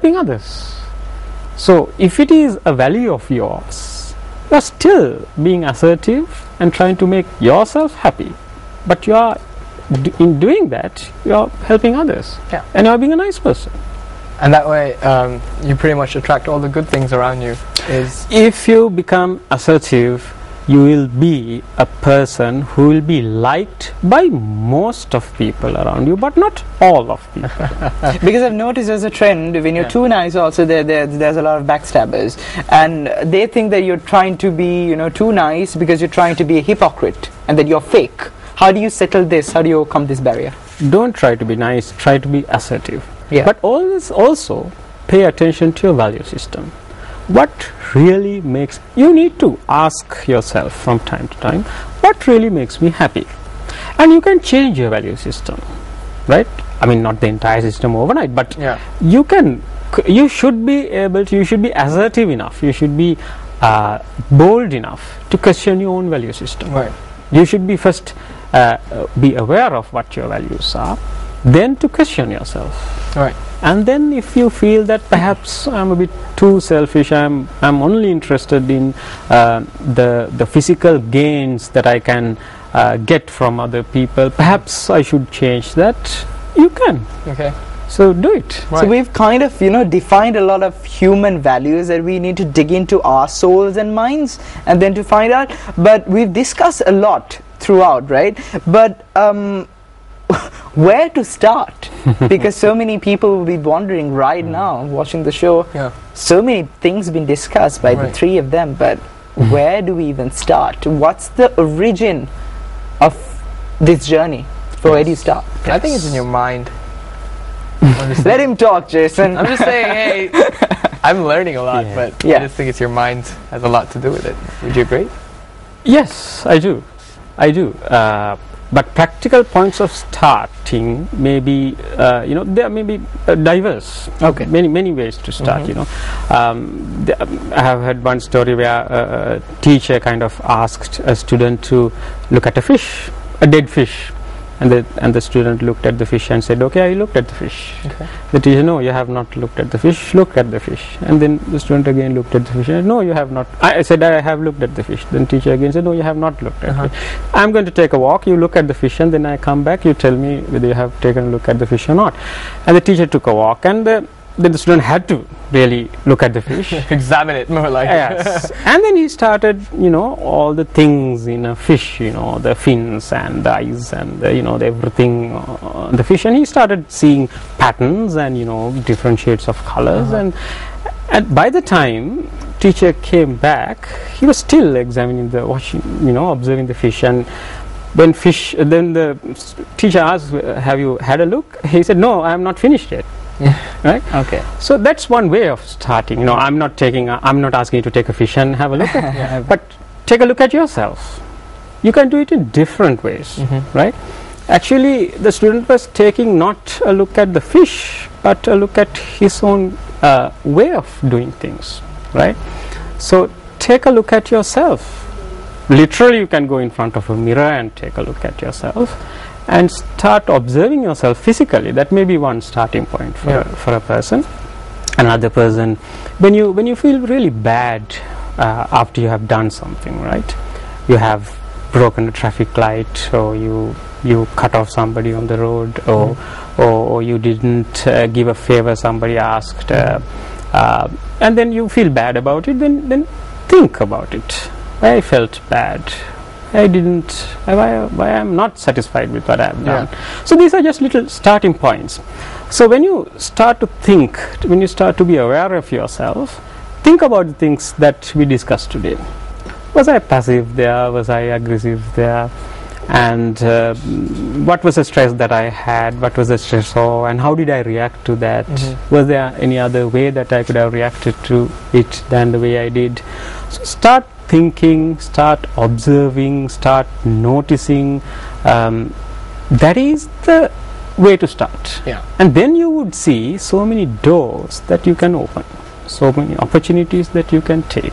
helping others. So if it is a value of yours, you are still being assertive and trying to make yourself happy, but you are in doing that, you are helping others, and you are being a nice person. And that way, you pretty much attract all the good things around you. If you become assertive, you will be a person who will be liked by most of people around you, but not all of people. Because I've noticed there's a trend, when you're too nice also, there's a lot of backstabbers, and they think that you're trying to be, you know, too nice because you're trying to be a hypocrite and that you're fake. How do you settle this? How do you overcome this barrier? Don't try to be nice, try to be assertive. Yeah. But always also pay attention to your value system. What really makes, you need to ask yourself from time to time, what really makes me happy? And you can change your value system, right? I mean, not the entire system overnight, but you can, you should be able to, you should be assertive enough, you should be bold enough to question your own value system. Right. You should be first be aware of what your values are, then to question yourself. Right. And then if you feel that perhaps I'm a bit too selfish, I'm only interested in the physical gains that I can get from other people, perhaps I should change that, you can. Okay. So do it. Right. So we've kind of, you know, defined a lot of human values that we need to dig into our souls and minds and then to find out, but we've discussed a lot throughout, right? But where to start? Because so many people will be wondering right now watching the show. So many things been discussed by the three of them, but where do we even start? What's the origin of this journey? Where do you start? I think it's in your mind. Let him talk, Jason. I'm just saying, hey, I'm learning a lot, but I just think it's your mind has a lot to do with it. Would you agree? Yes, I do. I do. But practical points of starting may be, you know, there may be diverse. Okay. Many ways to start. You know, I have heard one story where a teacher kind of asked a student to look at a fish, a dead fish. And the student looked at the fish and said, okay, I looked at the fish. Okay. The teacher, no, you have not looked at the fish, look at the fish. And then the student again looked at the fish and said, no, you have not. I said, I have looked at the fish. Then teacher again said, no, you have not looked at it. I'm going to take a walk, you look at the fish, and then I come back, you tell me whether you have taken a look at the fish or not. And the teacher took a walk, and then the student had to really look at the fish. Examine it more like. Yes. And then he started, you know, all the things in a fish, you know, the fins and the eyes and the, you know, the everything on the fish, and he started seeing patterns and, you know, different shades of colors. And by the time teacher came back, he was still examining the, watching, you know, observing the fish. And when then the teacher asked, have you had a look? He said, no, I have not finished yet. Right? Okay. So that's one way of starting. You know, I'm not asking you to take a fish and have a look at it, but take a look at yourself. You can do it in different ways, right? Actually, the student was taking not a look at the fish, but a look at his own way of doing things, right? So take a look at yourself. Literally, you can go in front of a mirror and take a look at yourself and start observing yourself physically. That may be one starting point for a person. Another person, when you feel really bad after you have done something, right? You have broken a traffic light, or you cut off somebody on the road, or you didn't give a favor somebody asked, and then you feel bad about it. Then think about it. I felt bad. I didn't, why I'm not satisfied with what I've done. So these are just little starting points. So when you start to think, when you start to be aware of yourself, think about the things that we discussed today. Was I passive there? Was I aggressive there? And what was the stress that I had? What was the stressor? And how did I react to that? Was there any other way that I could have reacted to it than the way I did? So start thinking, start observing, start noticing. That is the way to start. And then you would see so many doors that you can open, so many opportunities that you can take.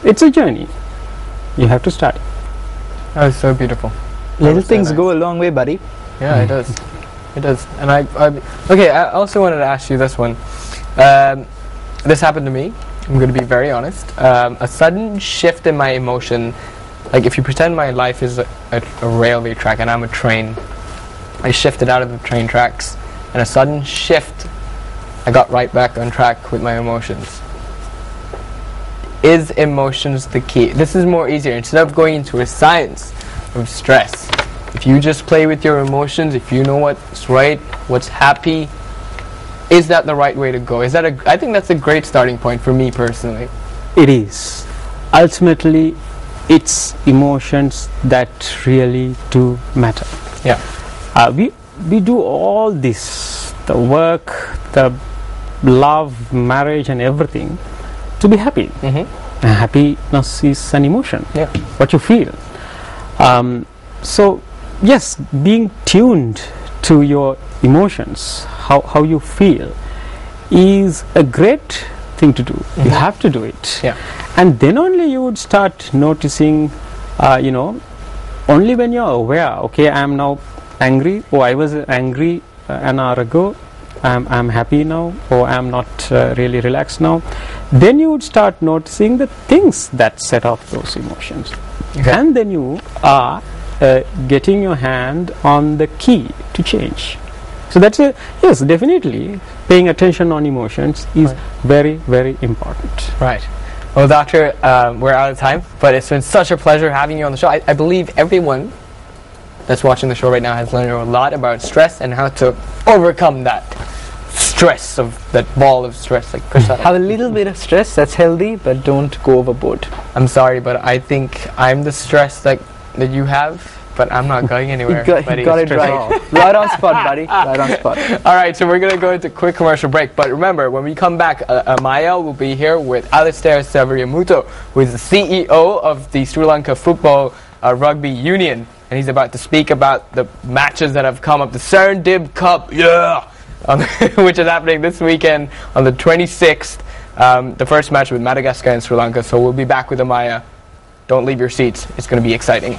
It's a journey. You have to start. That was so beautiful. Little things go a long way, buddy. Yeah, it does. It does. And I also wanted to ask you this one. This happened to me. I'm going to be very honest. A sudden shift in my emotion, like if you pretend my life is a railway track and I'm a train, I shifted out of the train tracks, and a sudden shift, I got right back on track with my emotions. Is emotions the key? This is more easier. Instead of going into a science of stress, if you just play with your emotions, if you know what's right, what's happy, is that the right way to go? Is that I think that's a great starting point for me personally. It is. Ultimately, it's emotions that really do matter. Yeah. We do all this, the work, the love, marriage and everything, to be happy. Happiness is an emotion. Yeah. What you feel. So yes, being tuned to your emotions, how you feel, is a great thing to do. You have to do it. Yeah. And then only you would start noticing, only when you're aware, okay, I am now angry, or I was angry an hour ago, I'm happy now, or I'm not really relaxed now, then you would start noticing the things that set off those emotions. Okay. And then you are getting your hand on the key to change. So that's yes, definitely paying attention on emotions is very, very important. Right. Well, Doctor, we're out of time, but it's been such a pleasure having you on the show. I believe everyone that's watching the show right now has learned a lot about stress and how to overcome that stress, of that ball of stress, like Chris said. Have a little bit of stress, that's healthy, but don't go overboard. I'm sorry, but I think I'm the stress that you have, but I'm not going anywhere. You got it right. Right on spot, buddy. Right on spot. All right, so we're going to go into a quick commercial break. But remember, when we come back, Maya will be here with Alistair Severiamuto, who is the CEO of the Sri Lanka Football Rugby Union. And he's about to speak about the matches that have come up. The Serendib Cup, which is happening this weekend on the 26th. The first match with Madagascar and Sri Lanka. So we'll be back with Amaya. Don't leave your seats. It's going to be exciting.